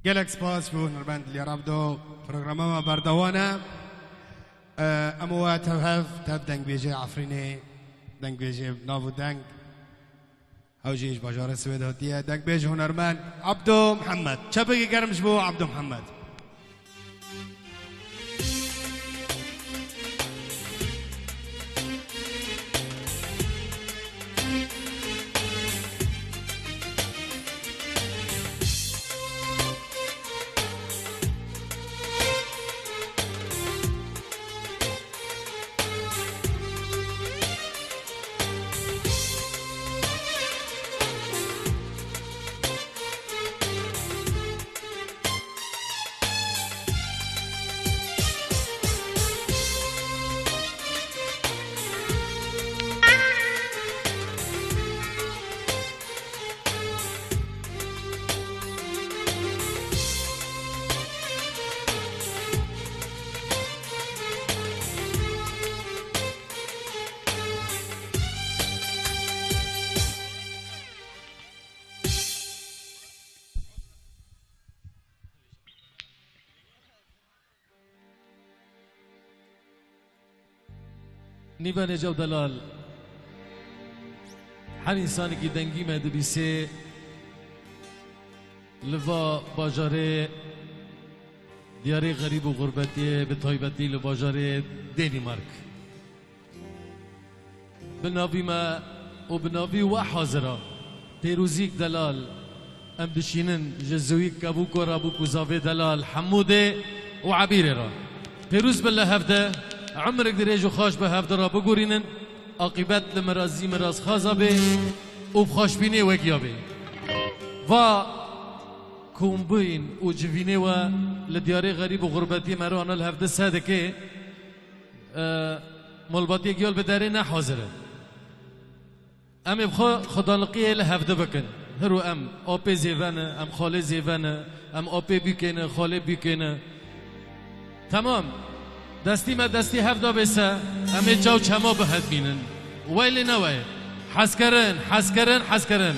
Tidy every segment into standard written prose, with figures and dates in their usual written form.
گلک سپاس بو نربند لی رابدو برنامه ما بردوانه اموات تف دنگ بیجه عفرینه دنگ بیجه ناو دنگ هوجیش باجار سوید هاتیه دنگ بیجه هنرمند عبدو محمد چپکی گرمش بو عبدو محمد نیبان جو دلال هر انسانی که دنگی مدبیسه لوا باجاره دیاری غریب و غربتی به تایبتی لباجاره دنمارک بناوی ما و بناوی و حاضرا پیروزیک دلال ام دشینن جزویک کبوک و رابوک و زاوی دلال حموده و عبیره را پیروز بالله هفته عمرك دريج وخاش بهاف درا بقورينن عاقبت لمرازي مراز خازا به وبخاش بيني وكيا به و كومبين وجفيني و لدياري غريب وغربتي مرانا الهفده سادكي ملباتي قيال بداري نحاضره ام بخا خدالقيه لهفده بكن هرو ام اوبي زيفانه ام خاله زيفانه ام اوبي بيكينه خاله بيكينه تمام دستی ما دستی هفته بسه همه جاو چما بهت بینن ویلی نوای حس کرن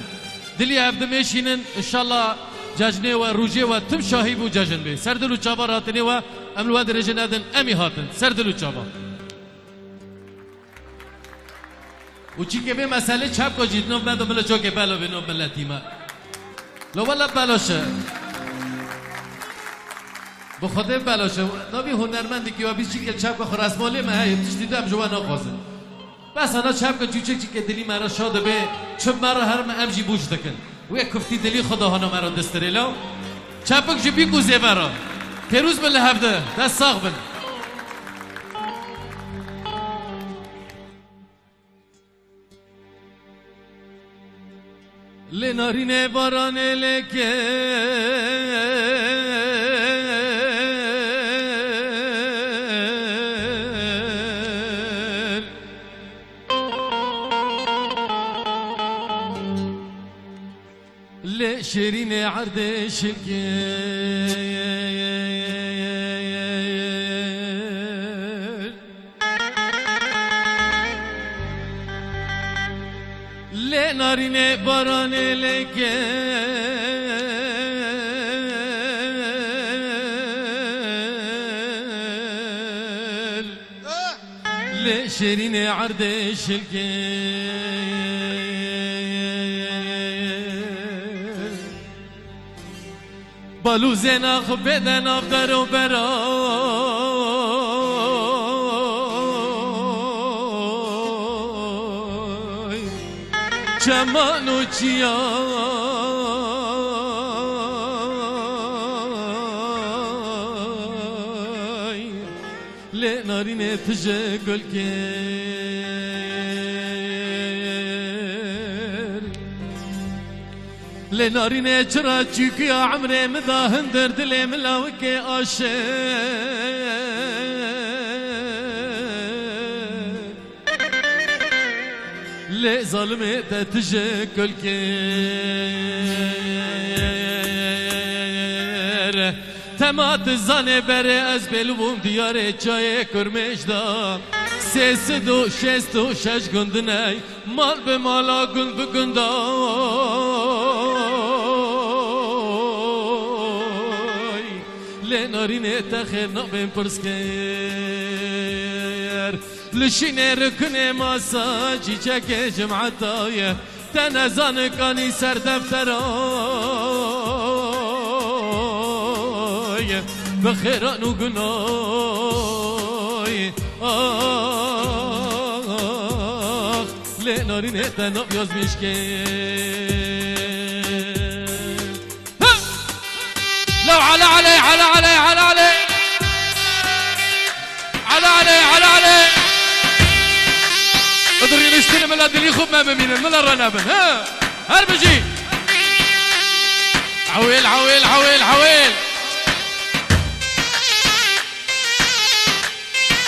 دلی هفته میشینن انشالله ججنه و روجه و تم شاهی بو ججن بی سردلو چابا راتنه و املو درجه ندن امی هاتن سردلو چابا و چی که به مسئله چپ کو جیت نوم بندو ملا چوکه بلا به نوم ملتیما لو والا بلاشه بخاطر بلاشه نبی هنرمندی که بیش چیکل چپ که خراسمالی مه تشدیدم جوان آغازه بس انا چپ که چوچک چیکل دلی مرا شاده به چپ مرا هرم امجی بوج دکن و یک کفتی دلی خدا هانا مرا دستریلا چپک جبی کوزه برا پیروز بله هفته دست ساق بن لنارینه بارانه لکه شيرين عرض شلقين لنارين باران لكن لشيرين عرض شلقين بالو زنا خبدن افدر و برای چمان و چیای لنارین تجگل که لنارين چرا چوكي يا عمري مذاهن درد لي ملاوكي عاشق لي ظالمي تتجي كل كير تمات الزاني بري ازبلوم دياري چاي كرمش دا سيس دو شست و شش گندني مال به مالا گند به گندا لنارين تخير نقبين برسكير لشين ركن مساجي چك جمعتايا تنزان كاني سر دفتراي بخيران وقناي لنارين تنب ياز مشكين لو على علي على علي على علي على علي على علي ادري نستلم الادري خب ما بمين من الرنابن ها هربجي عويل عويل عويل عويل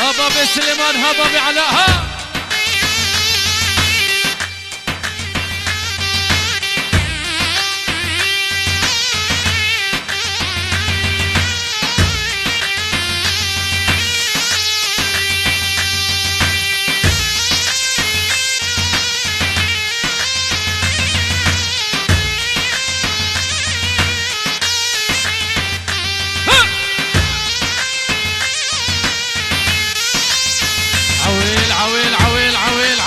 ابا سليمان هبا بعلاء ها عويل عويل عويل عويل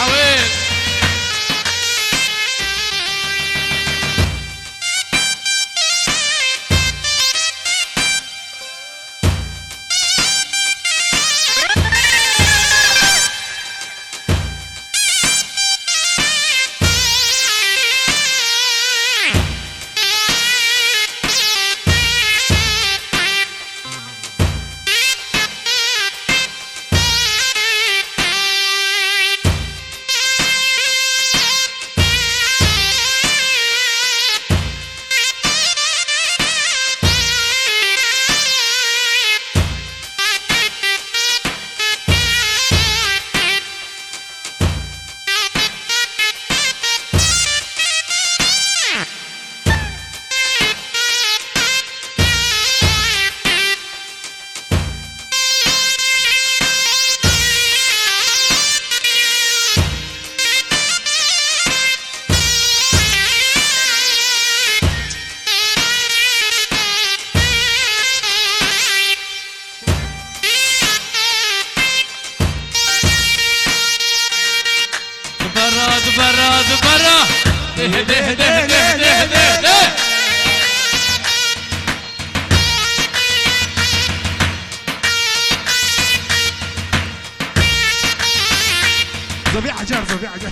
برا برا ده ده ده ده ده ده ده زبيعة جار زبيعة جار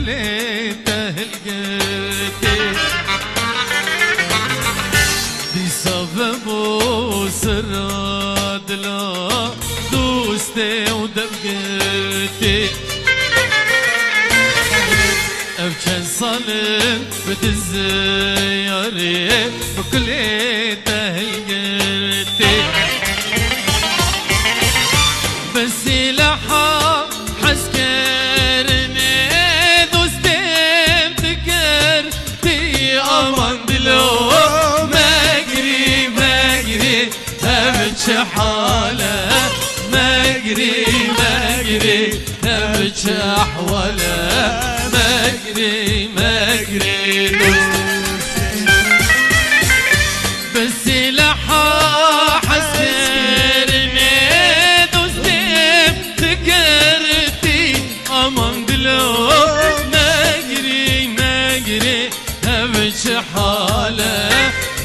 بكلي تهلقتي دي سبب سراد لا دوستي ودبقتي أبشن صالن بتزياري بكلي تهلقتي بس لحا حسكرني دوستي بتكرتي أمان دلو مجري مجري أبتش حالة مجري مجري أبتش أحوالة مجري مجري بس لحا حسكرني دوستي بتكرتي أمان دلو مجري مجري أبتش حالة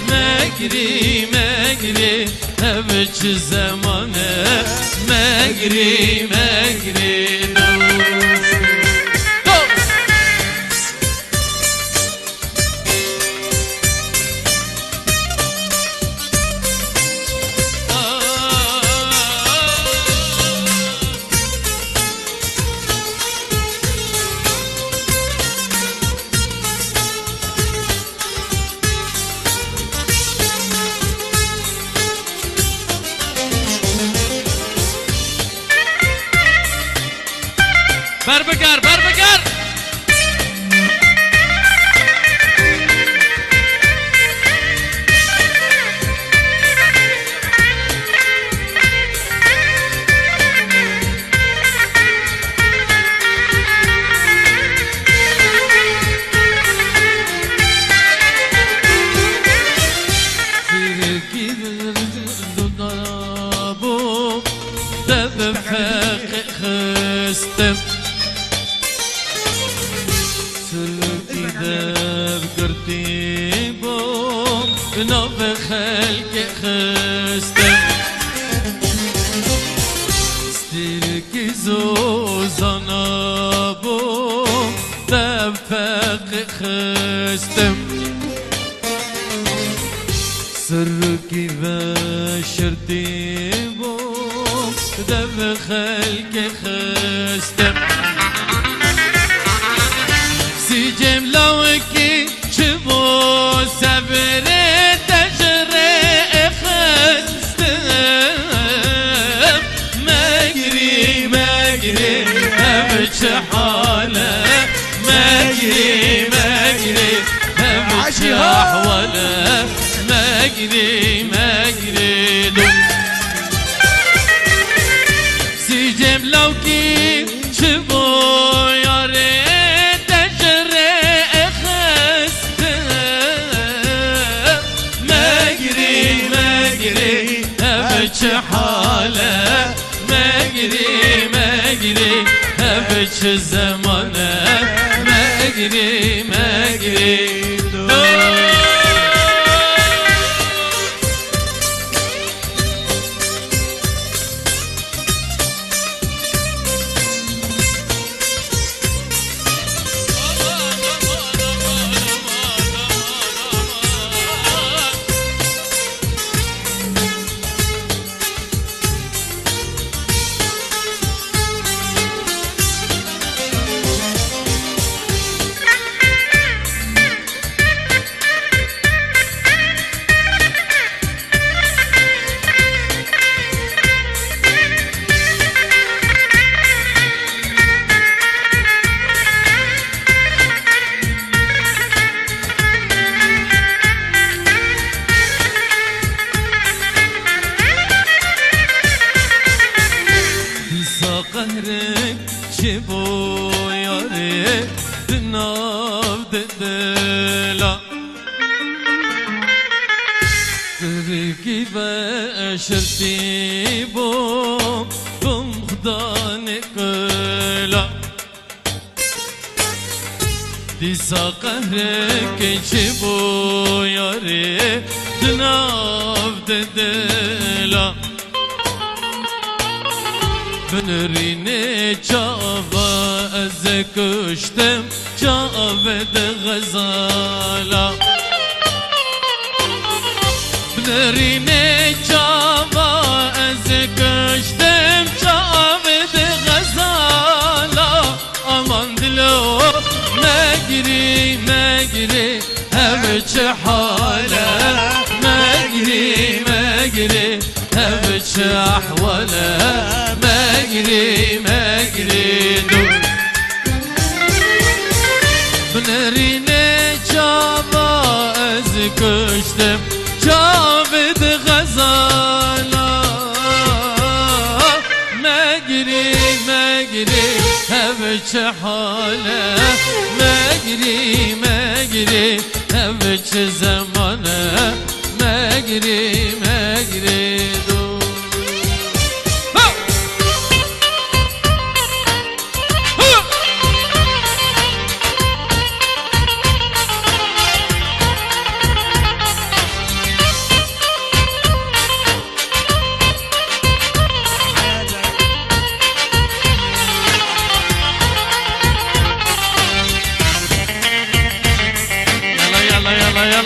مجري مجري أبتش زمانه مجري مجري بربقر بربقر خستم سلوكي دب قرتي بوم بنوب خلق خستم ستيركي زوزانا بوم دب فق خستم سركي بشرتي بوم دب خلق خستم سيجم لوكي شبو سبر تجري خستم مجري مجري أبتش حالة مجري مجري أبتش أحوالة مجري مجري سيجم لوكي شبو ياري أبتش حالة مجري مجري أبتش زمانة مجري مجري قهرك شبو ياري دناف ددلا سركي بأشرتي بوم خدانك لا ديسا قهرك شبو ياري دناف ددلا بنريني جابا از کشتم جاود غزالا بنرینه جاوا از کشتم جاود غزالا امان دلو مگری مگری هم چه حاله مگری مگری هم چه احواله مگری مگری دو بنرینه جاوا از کشتم جاود غزالا مگری مگری هم چه حاله مگری مگری هم چه زمانه مگری مگری دو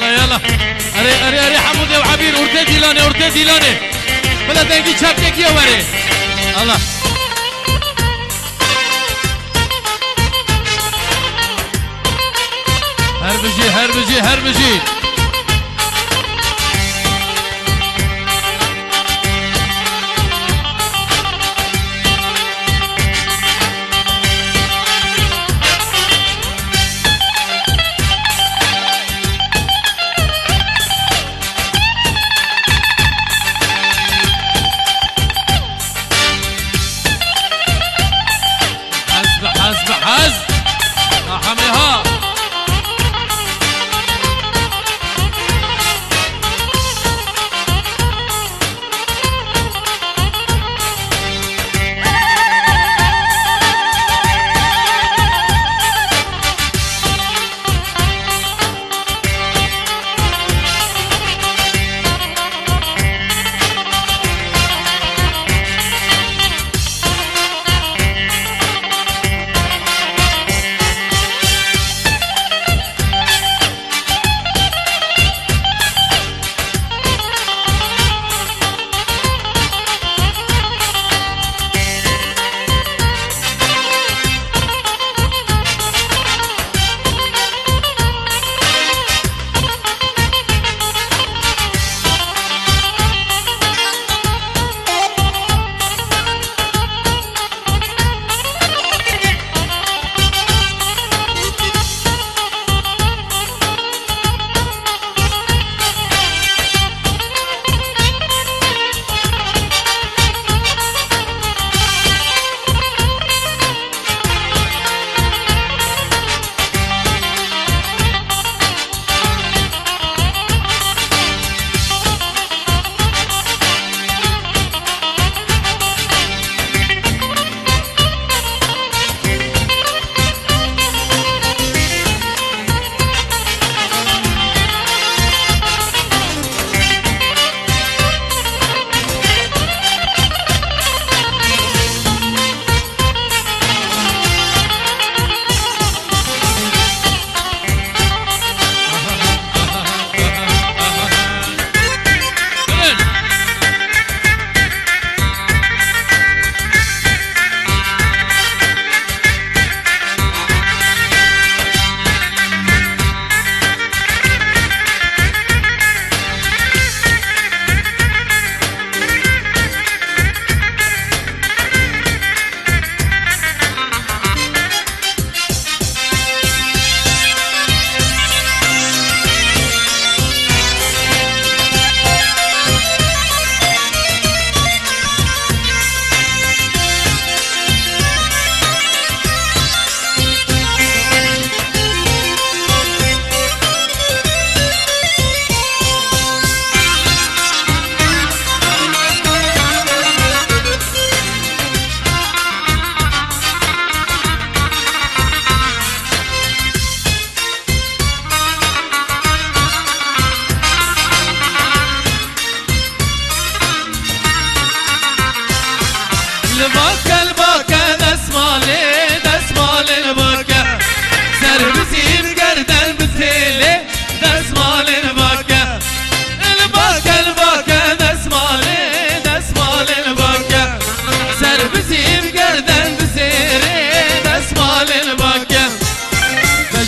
يلا اري حمودي وعبير ارتدي لاني بلا دنگي چپكك يا وري الله هربجي حزب حميها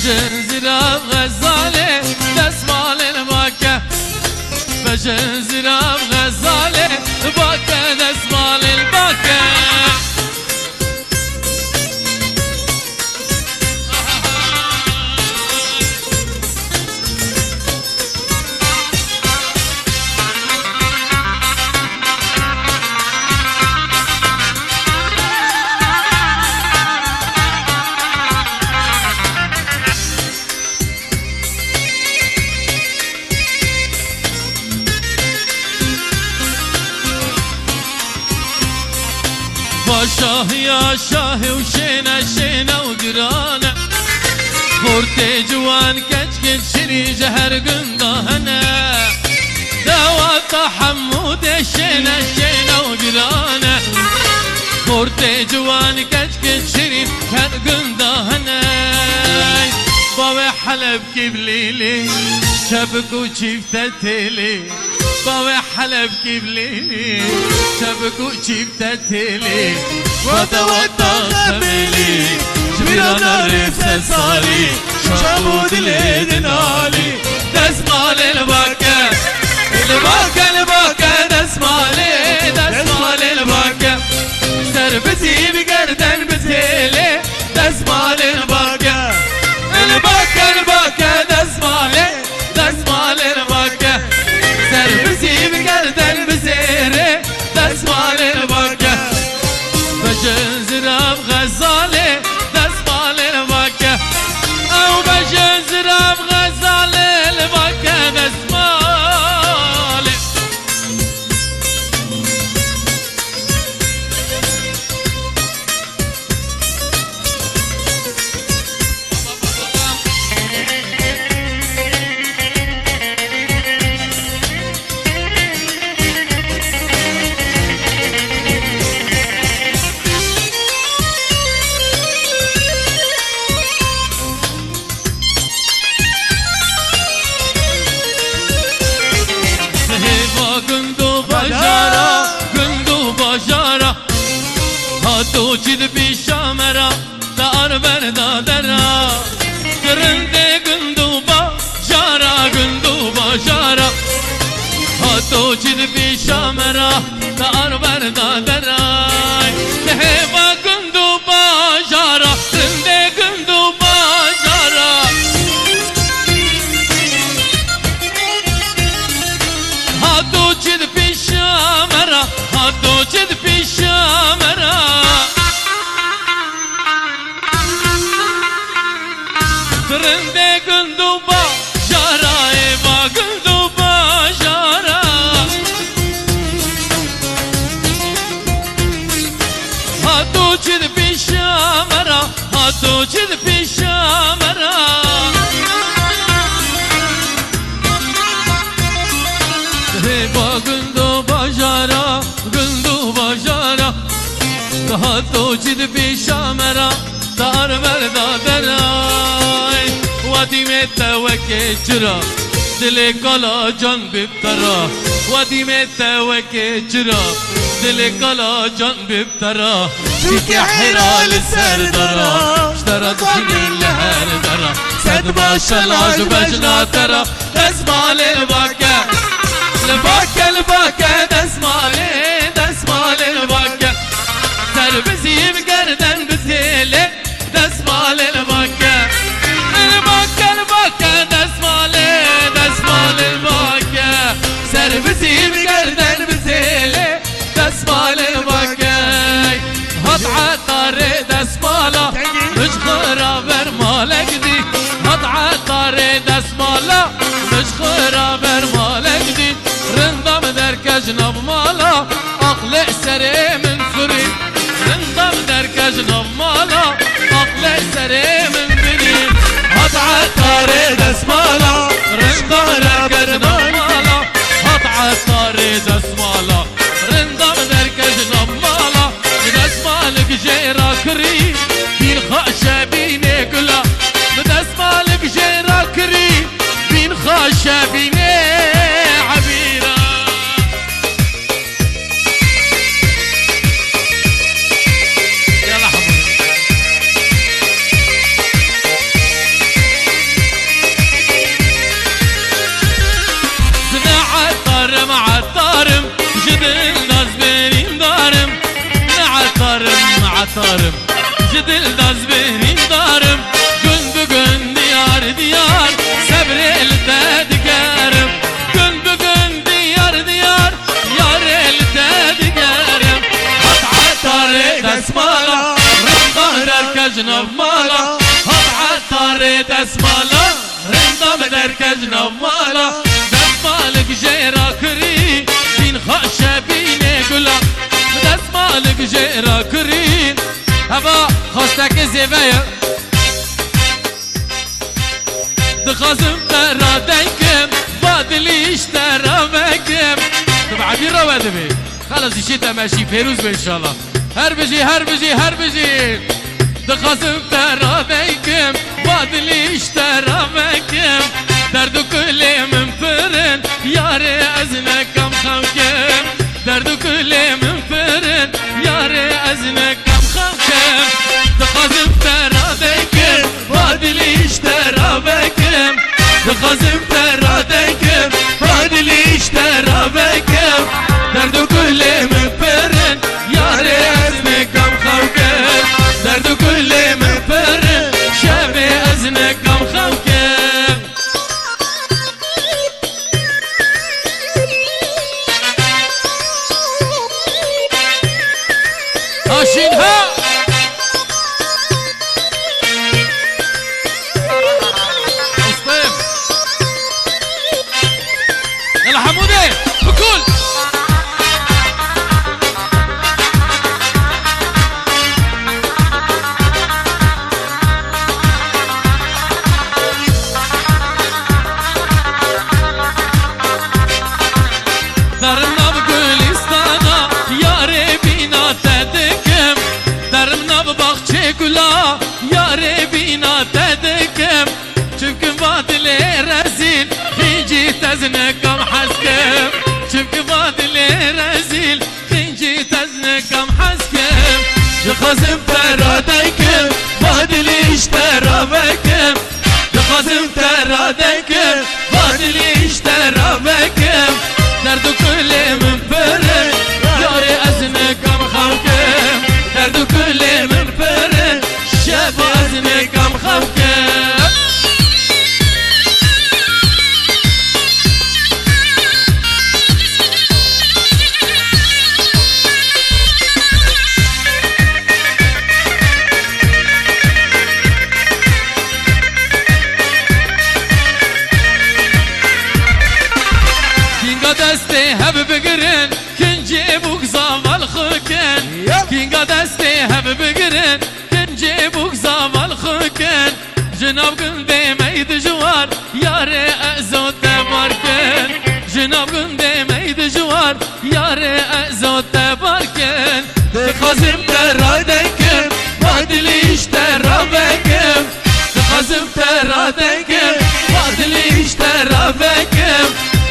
بجنزرة غزالة دسمال الباكة بجنزرة غزالة باكة دسمال الباكة شاه يا شاه وشينا شينا وقرانا خورتي جوان كجكت شري جهر قندهنا دوات حمود شينا شينا وقرانا خورتي جوان كجكت شري جهر قندهنا باوي حلب كبليلي شبكو شفتتلي باوي حلب كبليلي شبكو شفتتلي وطا وطا خميلي جبيرانا رفسة صالي شعبود الهدن علي دسمال الباكة الباكة الباكة دسمالي دسمال الباكة سربتي بقردن بتهيلي دسمال الباكة الباكة الباكة دسمالي دسمال الباكة سربتي بقردن بزيري دسمال الباكة بجنزرة بغزالة دسمال الباكة أو بجنزرة بغزالة الباكة دسمال تو چید پیشامرا دار بردا درا گرنده گندو با جارا گندو با جارا تو چید پیشامرا دار بردا درا با گندو با جارا گرنده گندو با جارا تو چید پیشامرا تو چید پیشامرا رنده گندو با جارای با گندو با جارا هاتو چید پیشا مرا هاتو چید پیشا مرا با گندو با جارا گندو با جارا هاتو چید پیشا مرا دار بردا درای وادی میں توکے چرا دل کالا جان ببترا وادی میں توکے چرا دل کالا جان ببترا چونکہ حرال سر درا اشترى دخلي لهر درا سد باشلاج بجنا ترا دسمال الباكة الباكة الباكة دسمال دسمال الباكة سربزي بقردن بزيلي دسمال الباكة الباكة الباكة دسمال دسمال الباكة سربزي بقردن بزيلي دسمال الباكة هطعة طاري دسمالة مش خرابر مالك دي هطعة طاري دسمالة مش خرابر مالك دي رنضم دركج نبمالة أقلع سري من فريد رنضم دركج نبمالة أقلع سري من بنين هطعة طاري دسمالة رنضم دركج نبمالة هطعة طاري دسمالة رنضم دركج نبمالة بدسمالك جيرا كري بين خاشة بيني كلا بدسمالك جيرا كري بين خاشة بيني عطارم جدل داز بهرین دارم گن بگن دیار دیار صبر التدگرم گن بگن دیار دیار یار التدگرم هات عطار دسمالا رندام در کجنب مالا هات عطار دسمالا رندام در کجنب مالا دسمالک جیرا کری بین خوشه بینه گلا دسمالک جیرا کری هوا خواستک زیبه دخازم ترا دنکم بادلیش ترا مکم طبعا بی رو بده خلاص ایشی تماشی فیروز به انشالله هر بجی هر بجی هر بجی دخازم ترا دنکم بادلیش ترا مکم درد و کلی من فرن یار از نکم خمکم درد و کلی من فرن یار از نکم خمکم دخازم ترا دنکم بادلیش ترا مکم دخازم ترا دنکم بادلیش ترا مکم درد و کلی من فرن یار از نکم خمکم درد و کلی من فرن شب از نکم خمکم آشینها اسطيب يلا حمودي بكل درنا بگلستانا یاری بینا تدکم درنا بباخچه گلا یاری بینا تدکم چونکه بادل رزیل خیجی تزنکم حسکم چونکه بادل رزیل خیجی تزنکم حسکم یخازم ترا دکم بادلیش ترا مکم یخازم ترا دکم بادلیش ترا مکم درد و کلی من فرن یاری از نکم خمکم درد و کلی من فرن شب از نکم خمکم دستی هب بگرن کنجی بوک زامال خوکن کینگا دستی هب بگرن کنجی بوک زامال خوکن جناب گنده مید جوار یار اعزو تبارکن جناب گنده مید جوار یار اعزو تبارکن دخازم ترا دنکم بادلیش ترا بکم دخازم ترا دنکم بادلیش ترا بکم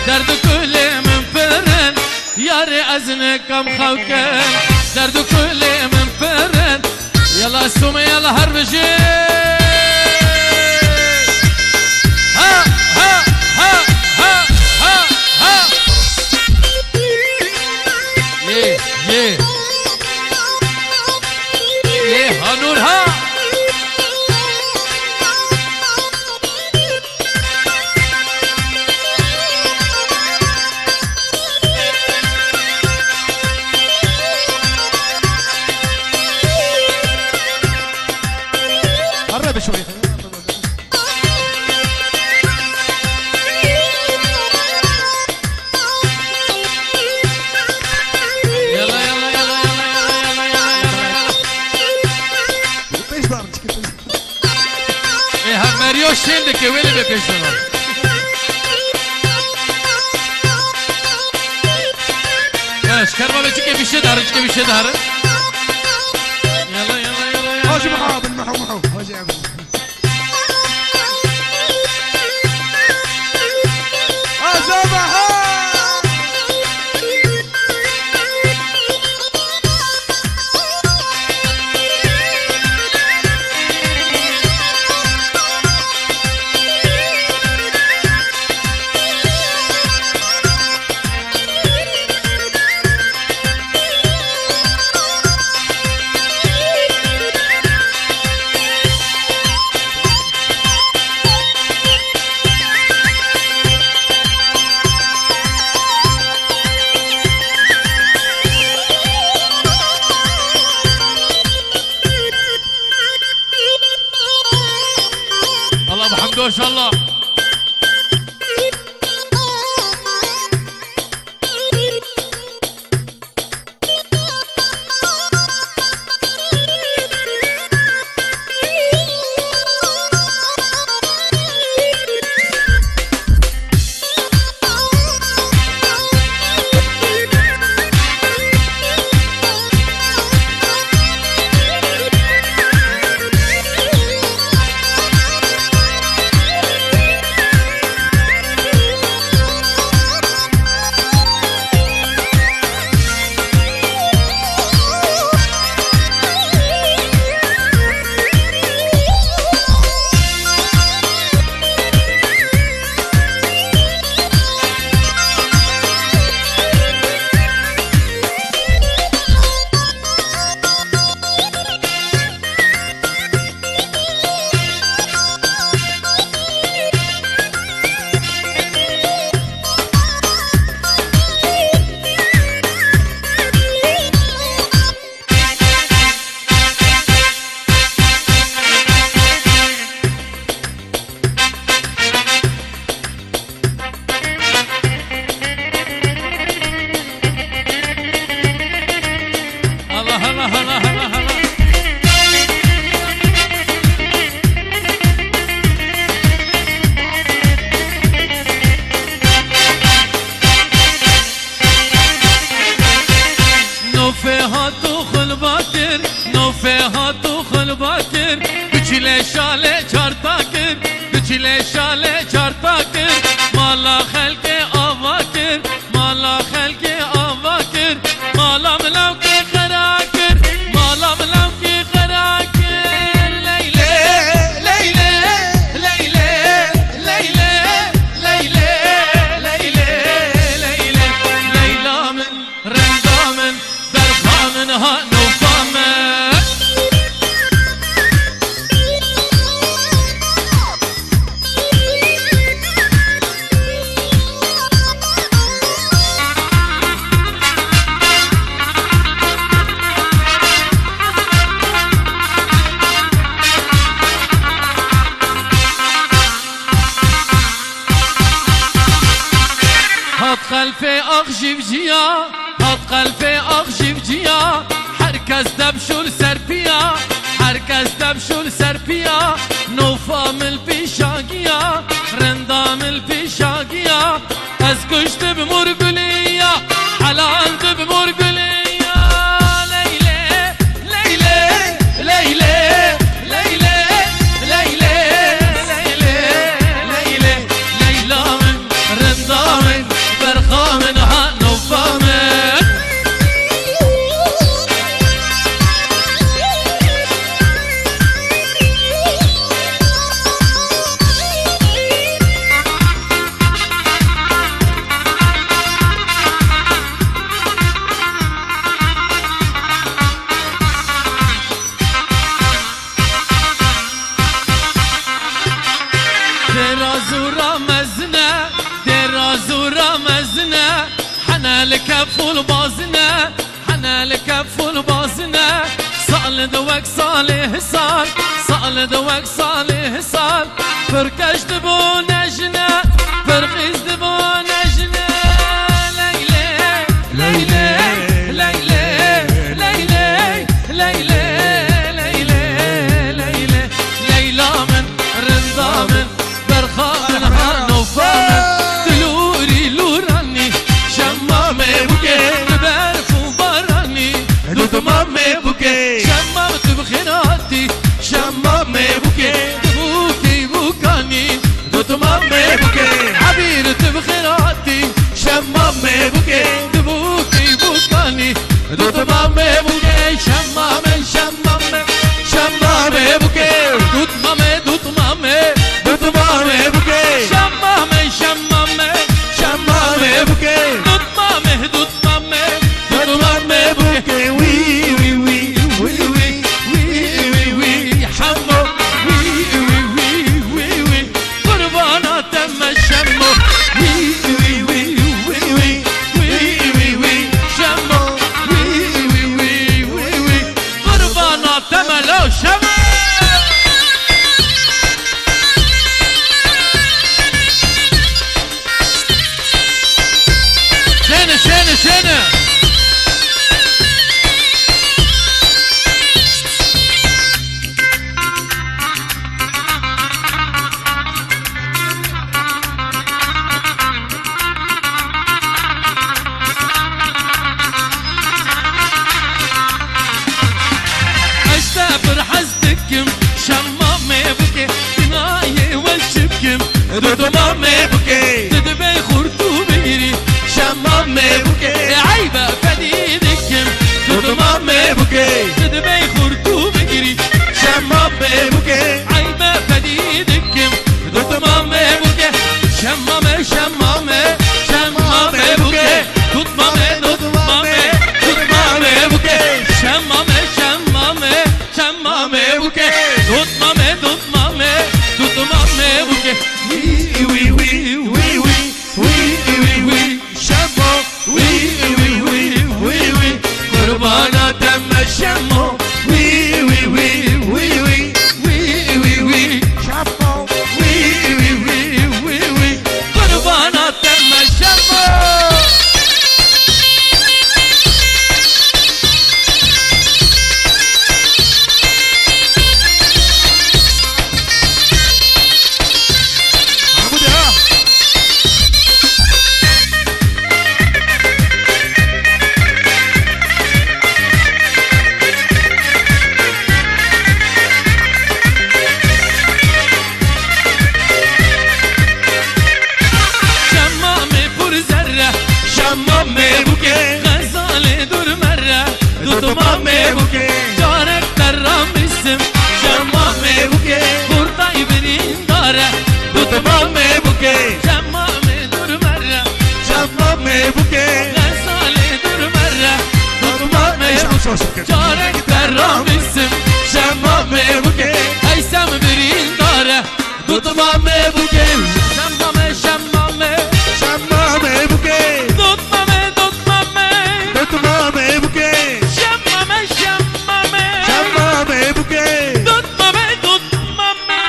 درد کلی من فرن یاری از نکم خوکم درد کلی من فرن یلا سومه یلا هر بجی ها ها ها ها ها ها یه ها نور ها قرب شوي يلا يلا يلا يلا يلا ايش ضربك ايه هم ماريو شيلك ويلي بيشتغل ايش كرمه بيجيك بيشه دار بيجيك بيشه دار يلا يلا يلا يلا هاجي محاضر محو هاجي عبد دوش الله قلبي اخجي بجيا هات قلبي اخجي بجيا حركز دبشول سربيا حركز دبشول سربيا نوفام البيشاقيا رندام البيشاقيا از كشت بمرقليا حلانت بمرقليا الكفول بازنا حنا الكفول بازنا صال دوك صالح صال صال دوك صالح صال فركش دبو نجنا فرقز دبو نجنا ليلى ليلى ليلى ليلى ليلى ليلى ليلى ليلى من رضا من برخان هانوفا مامي بوكي شممت بخناتي شممي بوكي بوكي بوكاني دوت مامي بوكي عبيرت بخناتي شممي بوكي بوكي بوكاني دوت مامي بوكي شممي شممي شممي بوكي دوت مامي دوت مامي دوت مامي بوكي شممي شممي شممي بوكي دوت مامي دوت مامي دوت مامي بوكي دوتما مبكي تدبي خورتو بيري شمام مبكي عيبة فديدكم دوتما مبكي تدبي خورتو بيري شمام مبكي عيبة فديدكم دوتما مبكي شمام شمام شمام مبكي دوتما دوتما دوتما مبكي شمام شمام شمام مبكي دوتما دوتما دوتما مبكي وي وي وي وي وي وي وي شمو وي وي وي وي وي قربانا تم شمو وي وي وي وي وي وي وي وي شمو وي وي وي وي وي قربانا تم شمو شمام بوكي غزالي دور مرة دوتما بوكي جارك ترام اسم شمام بوكي بورتاي برين دارة دوتما بوكي شمام دور مرة شمام بوكي غزالي دور مرة دوتما بوكي جارك ترام اسم شمام بوكي هيثم برين دارة دوتما بوكي شمام شمام شمام بوكي دوتما دوتما دوتما بوكي شمام شمام شمام بوكي دوتما دوتما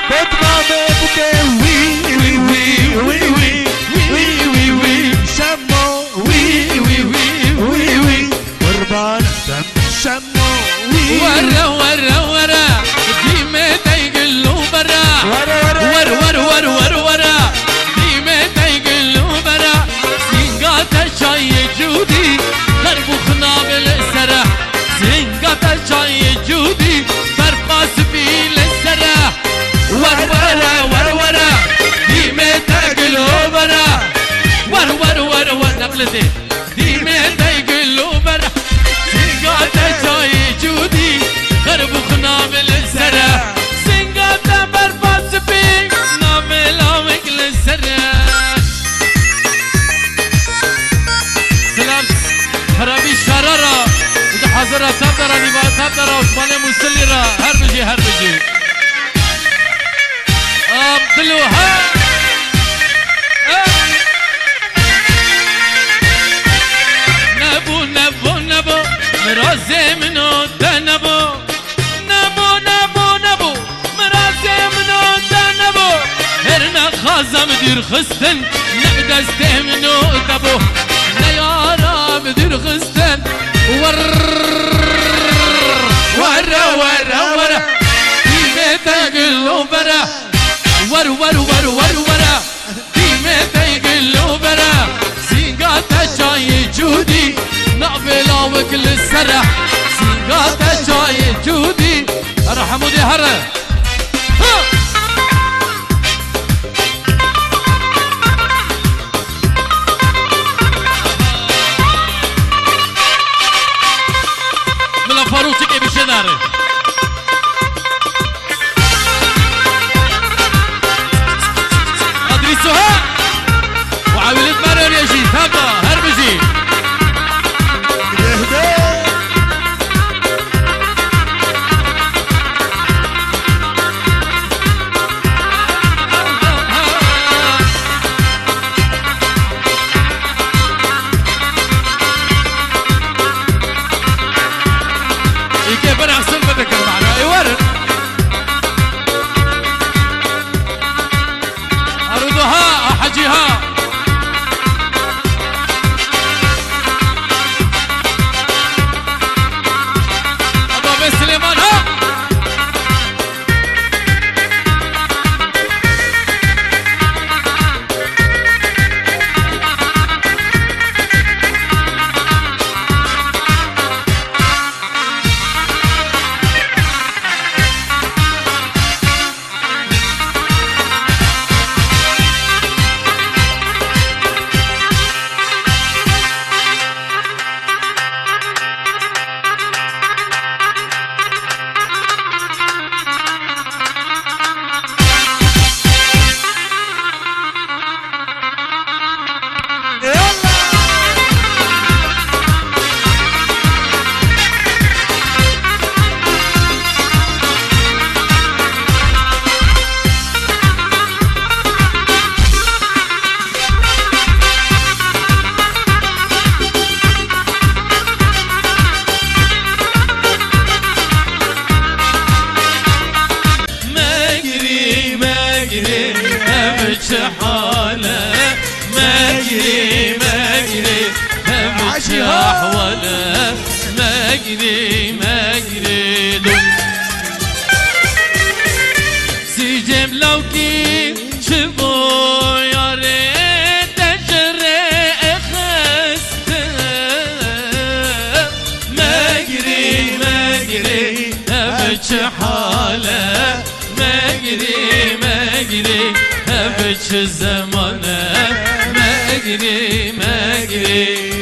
دوتما بوكي وي وي وي وي وي وي وي وي شمو وي وي وي وي وي قربان دم شمو وي ورا ورا ورا ديما تيقلو برا ور ور ور ور ورا ديما تيقلو برا سينغاتا شاي جودي خربوخنا بالسرا سينغاتا شاي جودي برقاس بالسرا ور ور ور ور ديما تيقلو برا ور ور ور ور نقلتي ديما تيقلو برا سينغاتا شاي جودي خربوخنا بالسرا سينغاتا برقاس بالسرا سلام خرابي شرارة إذا حضرها تبدرا نبا تبدرا عثمان مسلرة هر بجي هر بجي دلو ها نبو نبو نبو مرازي منو دنبو نبو نبو نبو مرازي منو دنبو هرنا خازم دير خستن نقدسته منو دبو نيارا بدير خستن ور ور ور ور ديمتا يقلو برا ور ور ور ور ور ديمتا يقلو برا سينغاتا شاي جودي نقبلا وكل السرع سينغاتا شاي جودي ارحموا دي هره فاروسك ابي شداري ادريسوها وعاولت مريم يجي تبا هربجي هبش حاله مجري مجري هبش أحواله مجري مجري سيجم لو كي شبو يا ريت تجري اخست مجري مجري هبش حاله مجري مجري هبش زمانه مجري مجري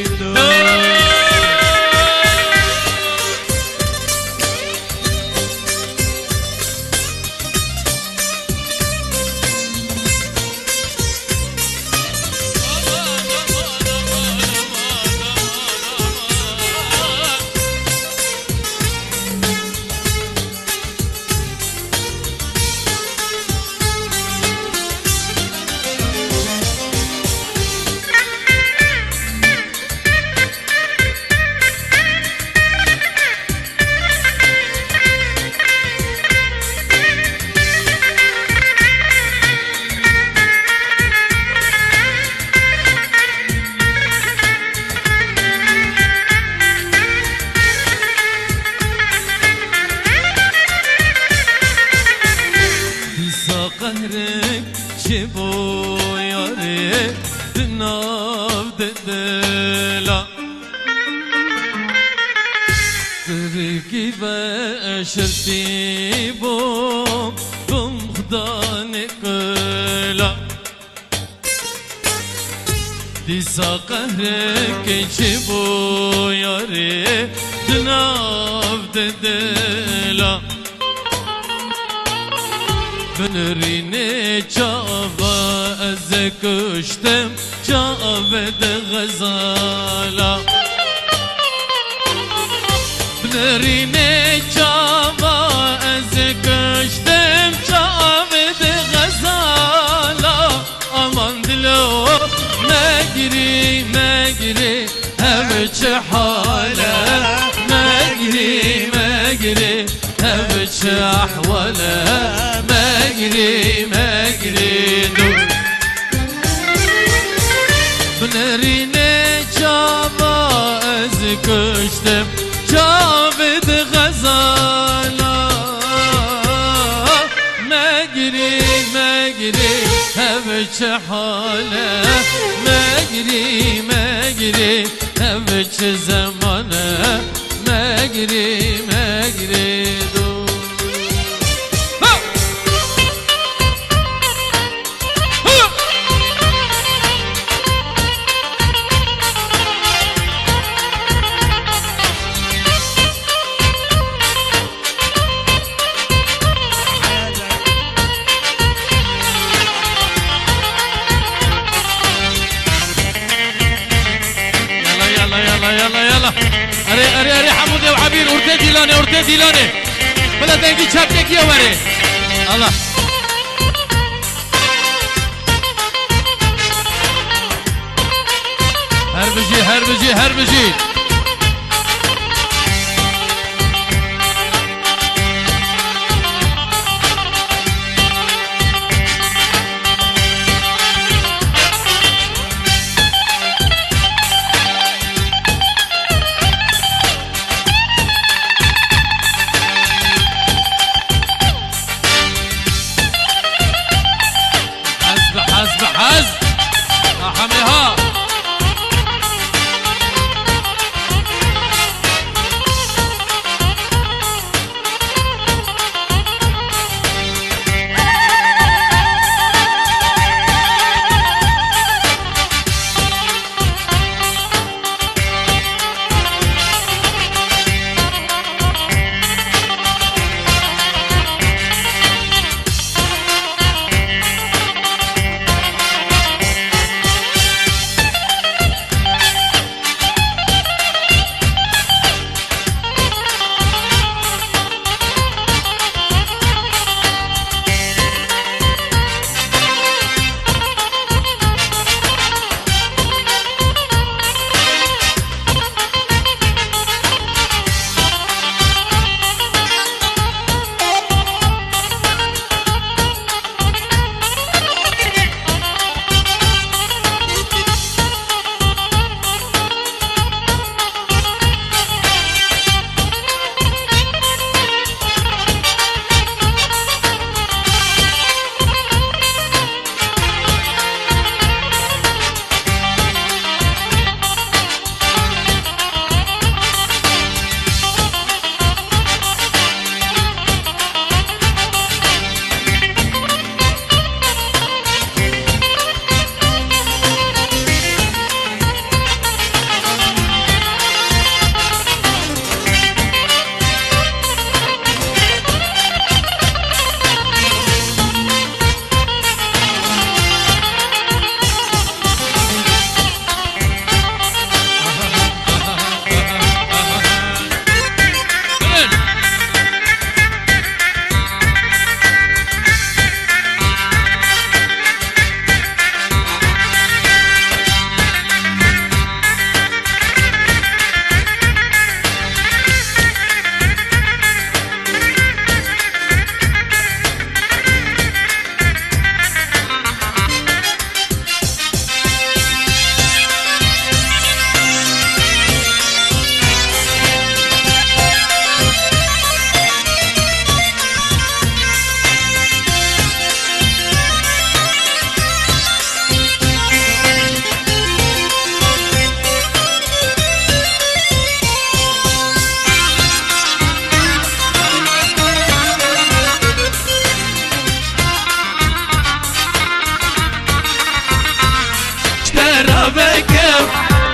قهرك شبو ياري دناف ددلا تركي بأشرتي بوم بوم خدا نقلا ديسا قهرك شبو ياري دناف ددلا بنريني جابا أزكشتم جابد غزالا بنريني جابا أزكشتم جابد غزالا أمان دلو مجري مجري هبش حاله مجري مجري هبش أحواله مجري مجري دور بنريني جابا أزكشتم جابد غزالا مجري مجري هبش حاله مجري مجري هبش زمانه مجري مجري دور اري حمودي وعبير ارتدي لاني بلا دنگی چپتك يا وري الله هر بجي حزب حميها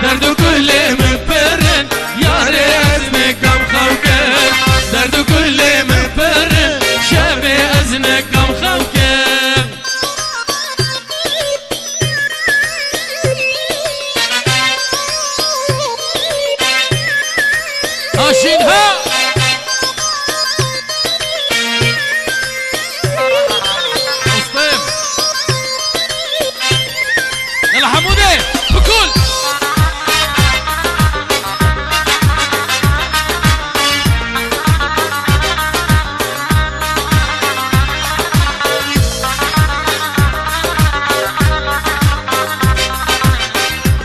دردو كل مبرن ياري أزنكم خوكن دردو كل مبرن شابي أزنكم خوكن هاشينها مصطفى يلا حمودي بكل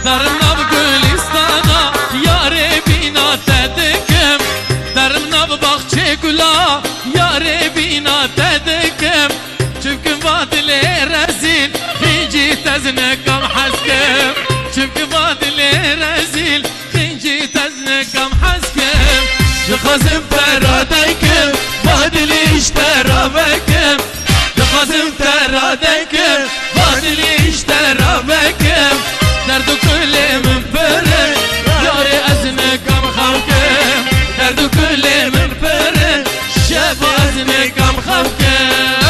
درنا بگلستانا یاری بینا تدکم درنا بباخچه گلا یاری بینا تدکم چونکه بادل رزیل خینجی تزنکم حسکم چونکه بادل رزیل خینجی تزنکم حسکم جخازم فرادکم بادل اشترابکم جخازم فرادکم بادل اشترابکم دردو كل من فرن ياري أزنكم خوكم دردو كل من فرن شاف أزنكم خوكم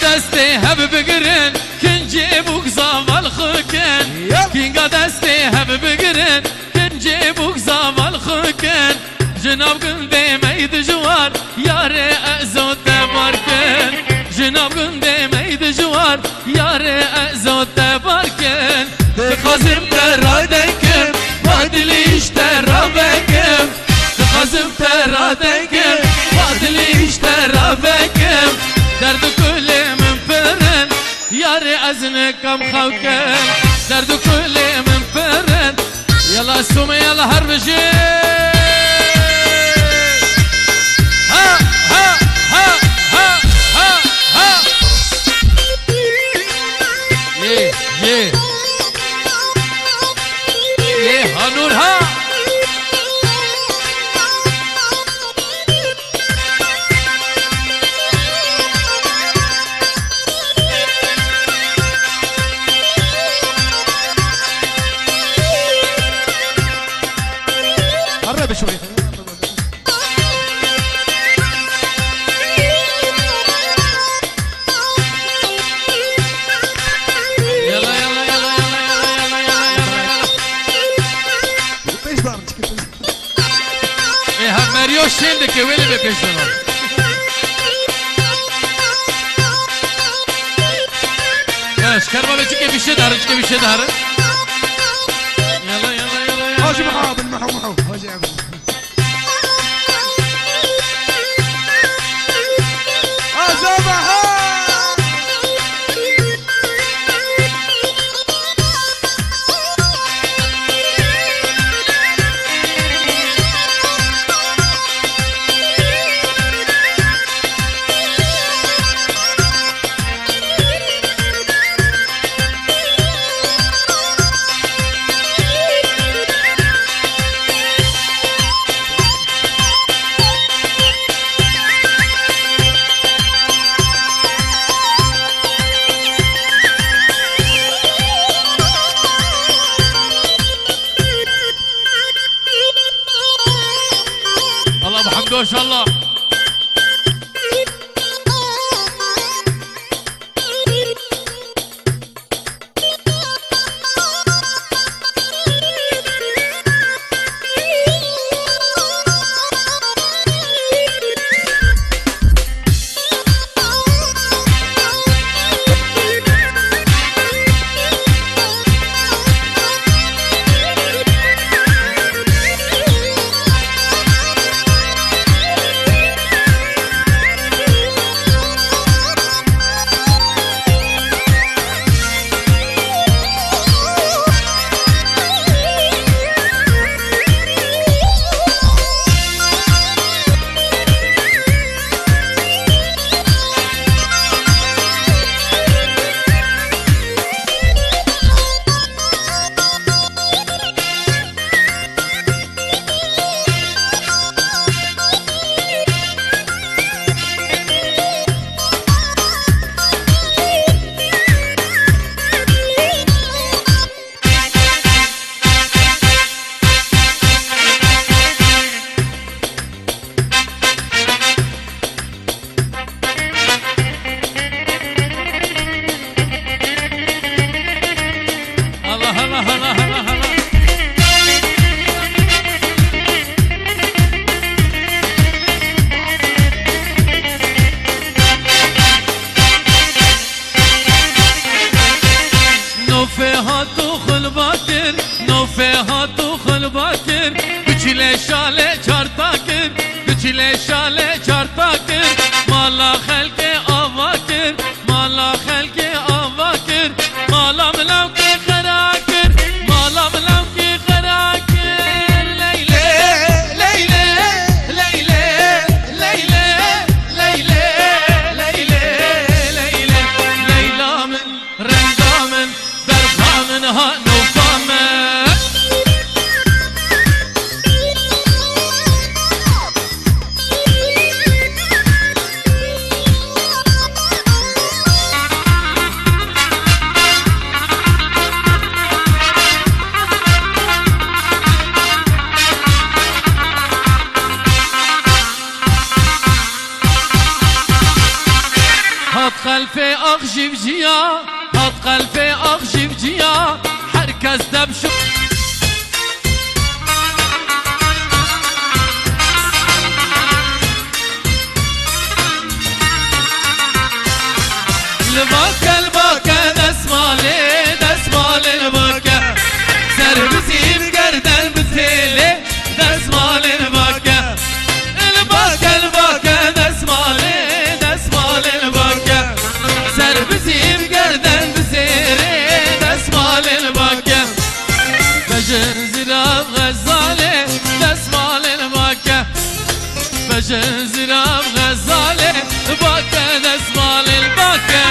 دستي هب بقرن كن جيبوك زامل خوكن كينغا دستي هب بقرن كن جيبوك زامل خوكن جناب قندي ميد جوار ياري أزو تباركن جناب قندي ميد جوار ياري أزو تباركن تخازم ترادكم بادلي اشترابكم تخازم ترادكم بادلي اشترابكم دردو كل من فرن ياري أزنكم خوكن دردو كل من فرن يلا سومي يلا هربجي ها ها ها ها ها ها يه يه يه هنور ها قرب شوي يلا يلا يلا يلا يلا يلا يلا ايش ضاربك ايه هم ماريو شندك ويلي بيشتغل ايش كرمه بيجي بيشه داره بيجي بيشه داره يلا يلا يلا يلا هاجي محاضر محو هاجي عبد ما شاء الله مالا خلقي أفاكر مالا خلقي أفاكر مالا ملاوكي خراكر مالا ملاوكي خراكر ليلى ليلى ليلى ليلى ليلى ليلى ليلى ليلى من رندا من دربها من هانو فامه هات خلفي اخجي بجيا هات خلفي اخجي بجيا حركز دبشو الباكا الباكا دسمالي دسمالي الباكا سربسي بقردن بثيلي دسمالي الباكا الباكا الباكا دسمالي دسمالي الباكا سربسي بقردن بثيلي دسمالي الباكا بجنزل بغزالي دسمالي الباكا بجنزل بغزالي باكا دسمالي الباكا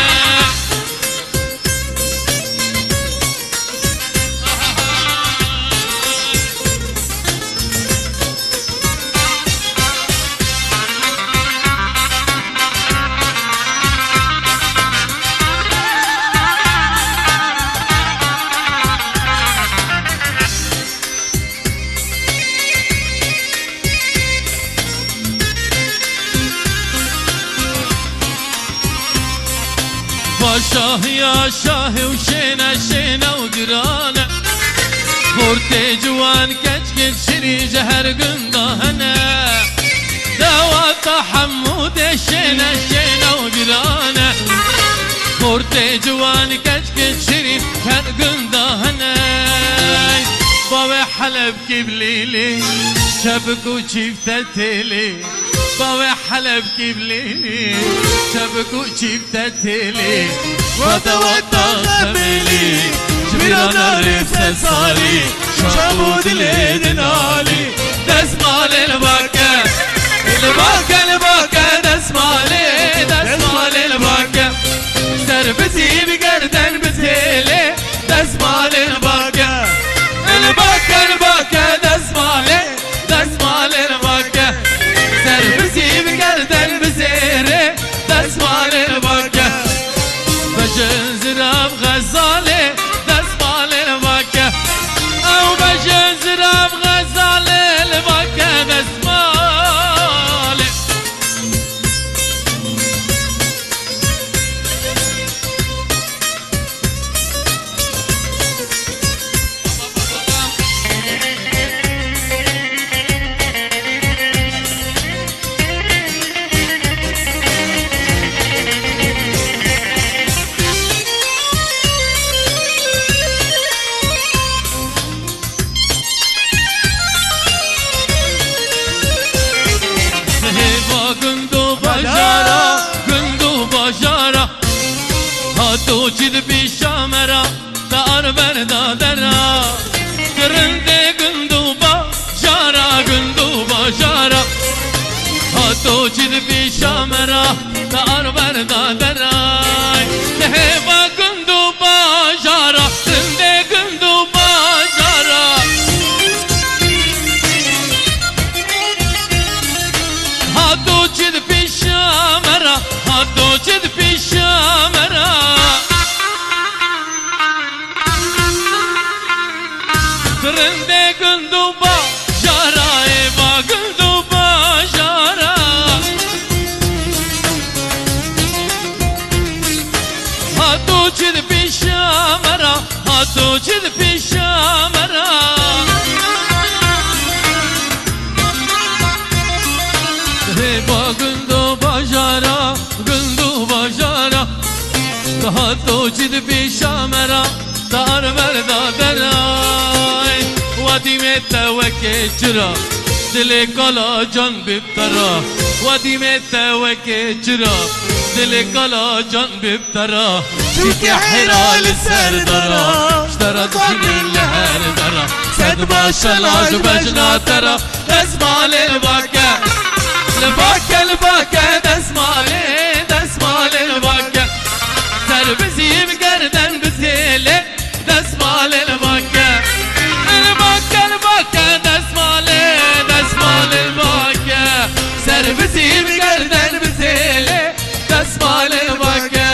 شاه يا شاه وشينا شينا وقرانا خورتي جوان كتكت شري جهر قندهنا دوات حمود شينا شينا وقرانا خورتي جوان كتكت شري جهر قندهنا بابا حلب كبليلي شبكو شفتتلي بابا حلب كبليلي شبكو شفتتلي وطا وطا خميلي جميلانا رفسة صالي شابود الهدن علي دسمالي الباكا الباكا الباكا دسمالي دسمالي الباكا سربتي بقردن بتهيلي دسمالي الباكا الباكا الباكا دسمالي دسمالي الباكا سربتي بقردن بزيري دسمالي الباكا بجنزر بغزالي دسمالي الباكا او بجنزر بغزالي الباكا دسمالي هاتو جد بشامرا دار بردا درا کرنده گندو با جارا گندو با جارا هاتو جد بشامرا دار بردا درا لهبا گندو با جارا کرنده گندو با جارا هاتو جد بشامرا هاتو جد بشامرا رنده گندو با جارا با گندو با جارا هاتو چید پیشا مرا هاتو چید پیشا مرا با گندو با جارا گندو با جارا هاتو چید پیشا مرا دار بردا درای وادی متوکل جرا دل کالا جان ببترا و دیمت وکی چرا دل کالا جان ببترا چیک حلال سر درا اشترا دخینی لهر درا صد ماشالله جو بجنا ترا دسمال الباکه الباکه الباکه دسمال الباکه سر بزیم گردن بزیله دسمال الباکه الباکه دسمال الباکه سر بزیم گردن بزیله دسمال الباکه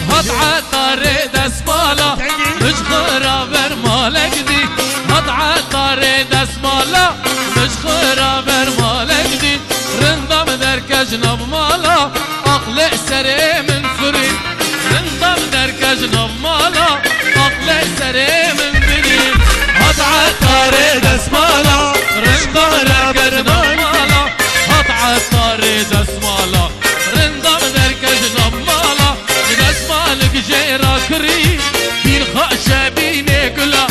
هات عطار دسمالا مش خرابر مالك دي هات عطار دسمالا مش خرابر مالك دي رندم در کجنب مالا عقل سره من فرید رندم در کجنب مالا عقل سره من فرید هات عطار دسمالا رندم در کجنب مالا هات عطار دسمالا رندم در کجنب مالا دسمالك جيرا كري بين خاشة بين كلا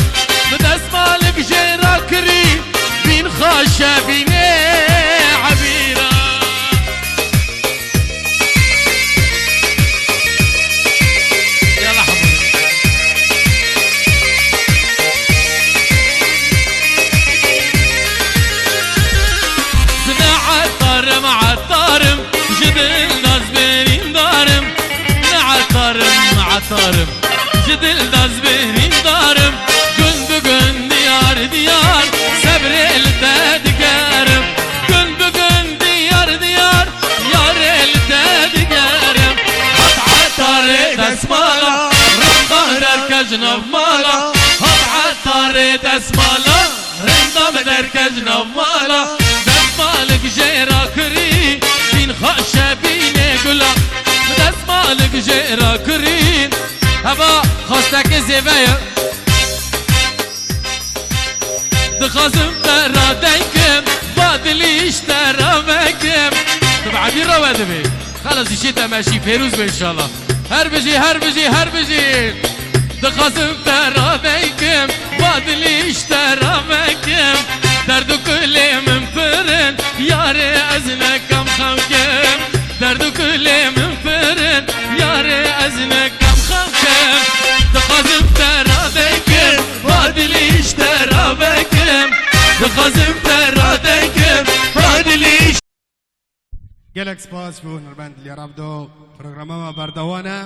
دسمالك جيرا كري بين خاشة بين عبيرة يلا حبيبي زنا عطارم عطارم جدل ناس بينين دارم عطارم جدل داز بهرين دارم gün bugün diyar diyar sabri elde digerim gün bugün diyar diyar yar elde digerim hat atare desmala rındam der kecnab mala hat atare desmala rındam der kecnab mala desmalik jera kri bin khasha bine gula desmalik jera kri هوا خواستک زیوه دخازم ترا دنکم بادلیش ترا مکم طبعا بی رو بی خلاص ایشی تماشی پیروز به انشالله هر بجی دخازم ترا دنکم بادلیش ترا مکم درد کلی من فرن یار از نکم خمکم درد کلی من فرن یار از نکم دخازم ترا دنکم بادلیش ترا بکم دخازم ترا دنکم بادلیش گلک سپاس بو هنرمند لیرابدو پروگرام ما بردوانه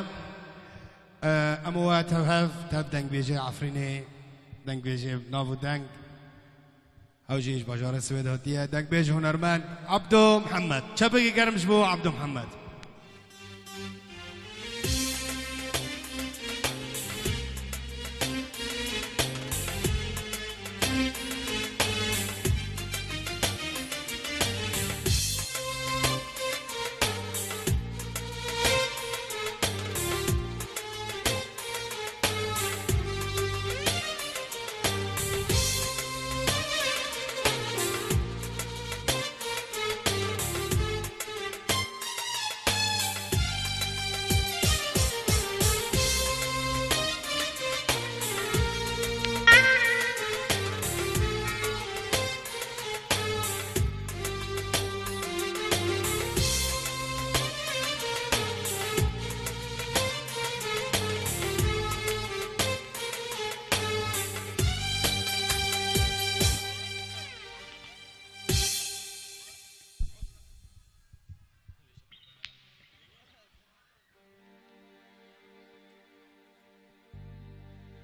اموات هف تب دنگ بیجه عفرینه دنگ بیجه ناو دنگ اوجیش باجار سوید هاتیه دنگ بیجه هنرمند عبدو محمد چپکی گرمش بو عبدو محمد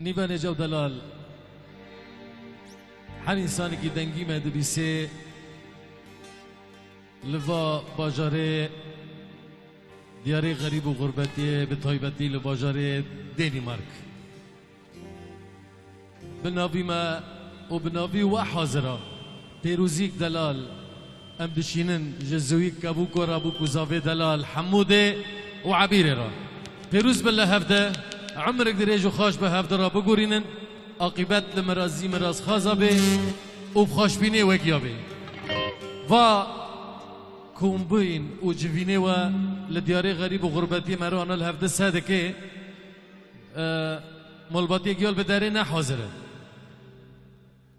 نیبان جو دلال هر انسانی که دنگی مده بیسه لوا باجاره دیاره غریب و غربتی به تایبتی لباجاره دنمارک بنابی ما و بنابی و حاضره پیروزیک دلال ام دشینن جزویک کبوک و رابوک و زاوی دلال حموده و عبیره را پیروز بالله هفته عمرك دريج وخاش بهفده را بگورینن عاقبت لمرازی مراز خازا به و بخاش بینه وکیا به و کومبین و جوینه و لدیاره غریب و غربتی مروانا الهفده ساده که ملباتی گیال به داره نحاضره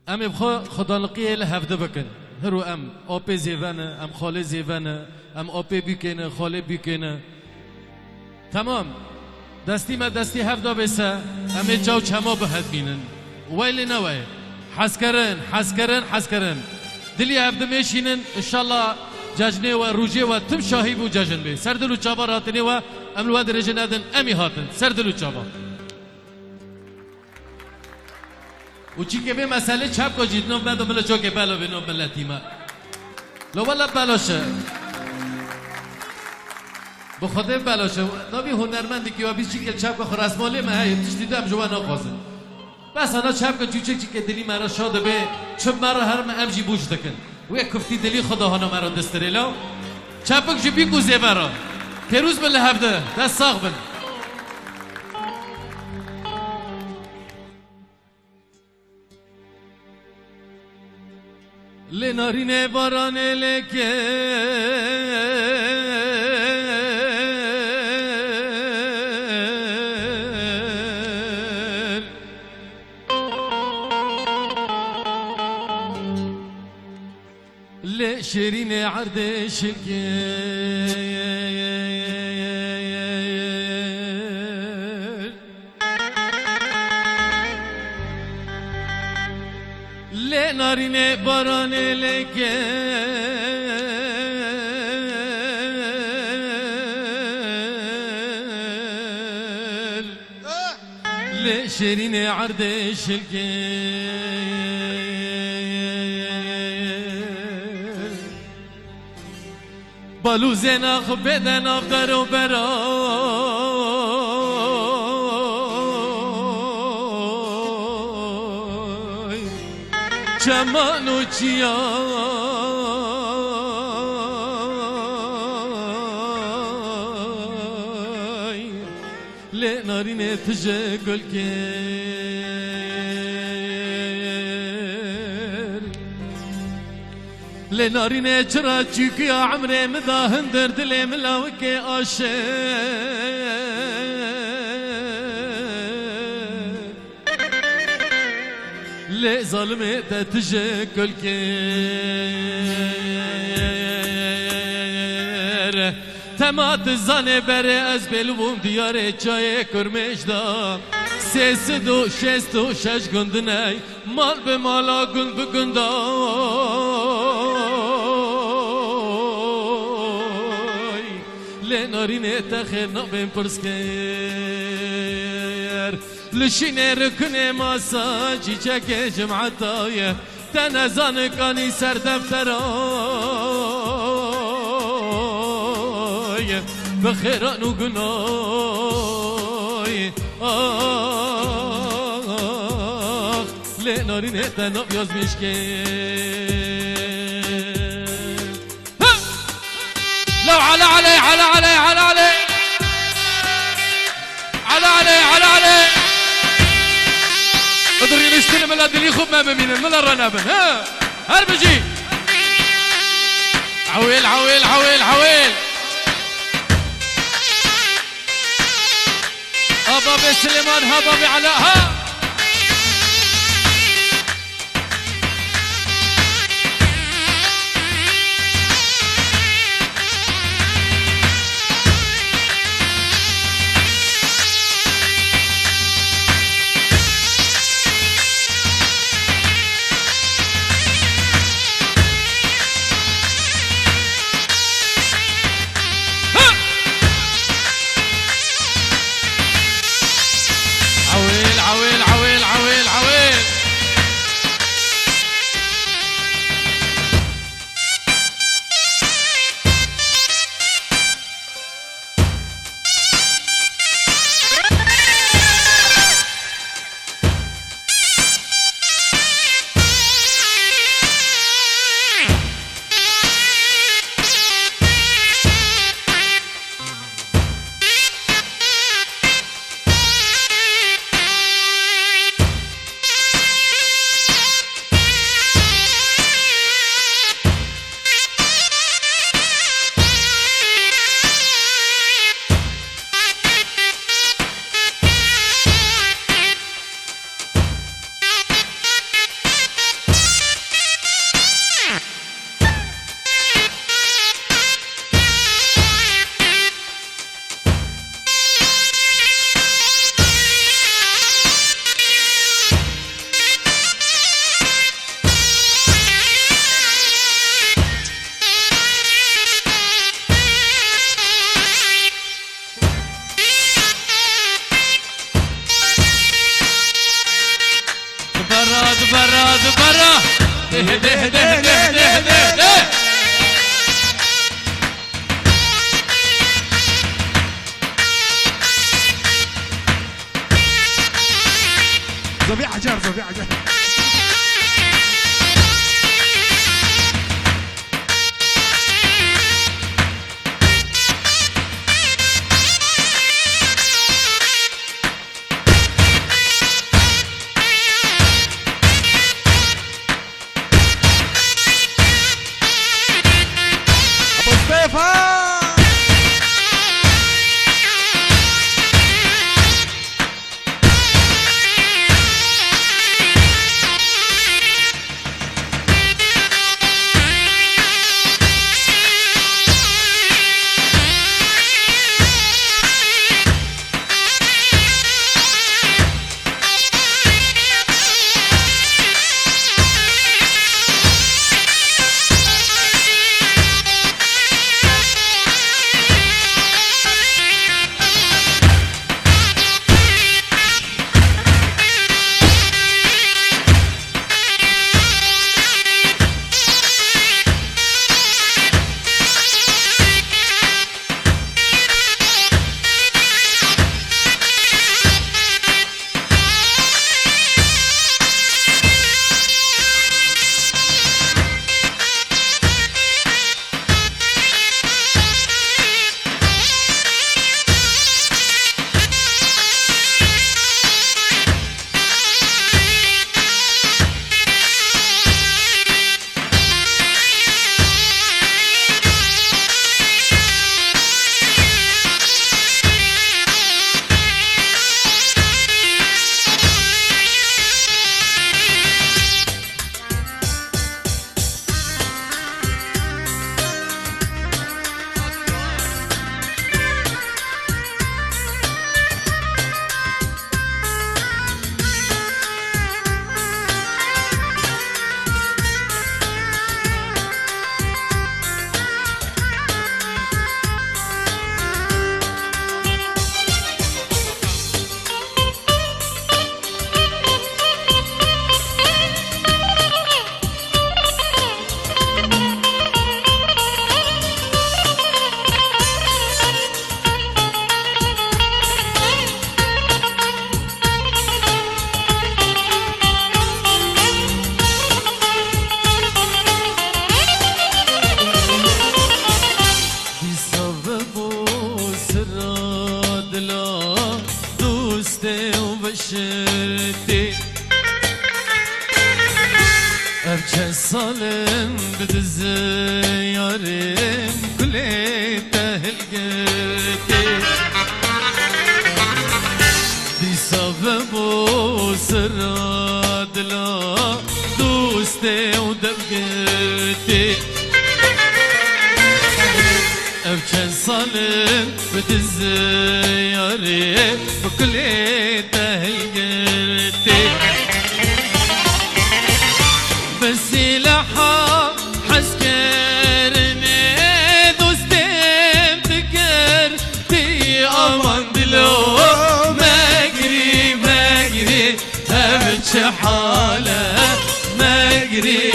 امی بخوا خدالقیه لهفده بکن هرو ام آپی زیوانه ام خاله زیوانه ام آپی بیکنه خاله بیکنه تمام دستی ما دستی هفته بسه ام جاو چما بهد بینن ویلی نوی حس کرن دلی هفته میشینن انشالله ججنه و روجه و تم شاهی بو ججن بی سردلو چابا راتنه و ام لوا درجه ندن امی هاتن سردلو چابا و چی که به مسئله چپ کو جید نو بندو ملا چوکه بلا بینو ملتیما لو والا بلاشه بخاطر بلاشه نبی هنرمندی که بیش چی که چپ کو خراسمالی ما هی تشدیدم جوان ناقازه بس انا چپ کو چوچک چی که دلی مرا شاده به چه مرا هر ما امجی بوج دکن و کفتی دلی خدا هانا مرا دستریلا چپک جی بیکو زیورا پیروز بله هفته دست ساق بن لنارین باران لکه شیرین عرض شکر لنارین باران لکر شیرین عرض شکر بالو زناخ بدن آقر و برای چمان و چیای لنارین تجگل که لنارینه چرا چیکی عمره مداهن در دل ملاوکه آشه لی ظالمه تتجکل کر تمات زانه بره از بلوم دیاره چای کرمش دا سیس دو شست و شش گندنه مال به مالا گند بگندای لنارینه تخیر نابین پرسکر لشینه رکنه ماسا چیچک جمعتای تنزان کانی سر دفترای بخیران و گنای لنارینه تناب یاز میشکن لو على علي على علي على علي على علي على علي ادري نستلم الادلي خب ما بمين من الرنابن ها هربجي عويل عويل عويل عويل بابي سليمان ها بابي علاء ها عويل زبرة ده ده ده ده ده ده ده زبيع حجار زبيع حجار Evçe salın bidiz yarim Kule tehil girdi Di sabebu sıradla Duste u dev girdi Evçe salın bidiz yarim Kule tehil girdi بسلاحة حسكرني دوستم تكرتي أمان دلو مجري هبتش حالة مجري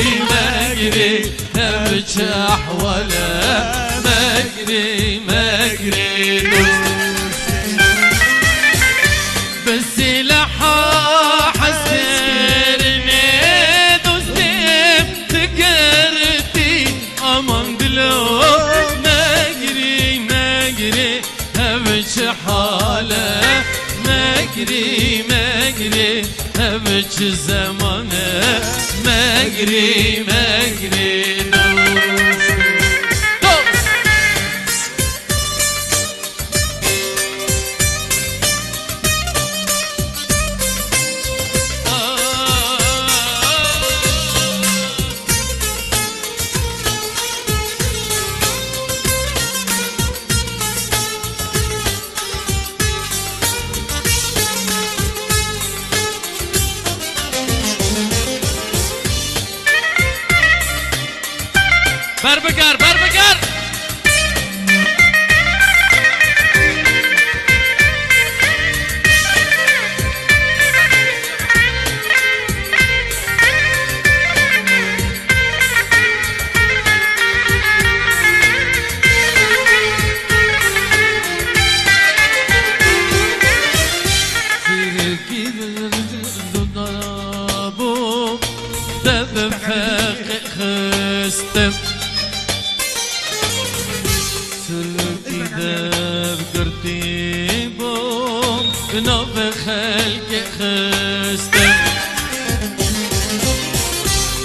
هبتش أحوالة مجري بسلاحة حسكرني aman dilo megri hevç hale megri hevç zamanı megri بربگار سرکی دب کرتی بوم ناف خلق خستم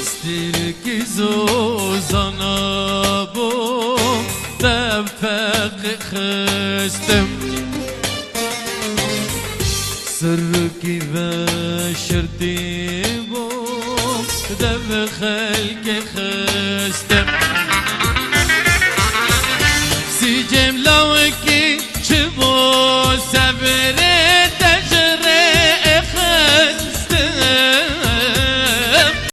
سترکی زوزانا بوم دب فق خستم سرکی و شرطی بوم دب خلق خستم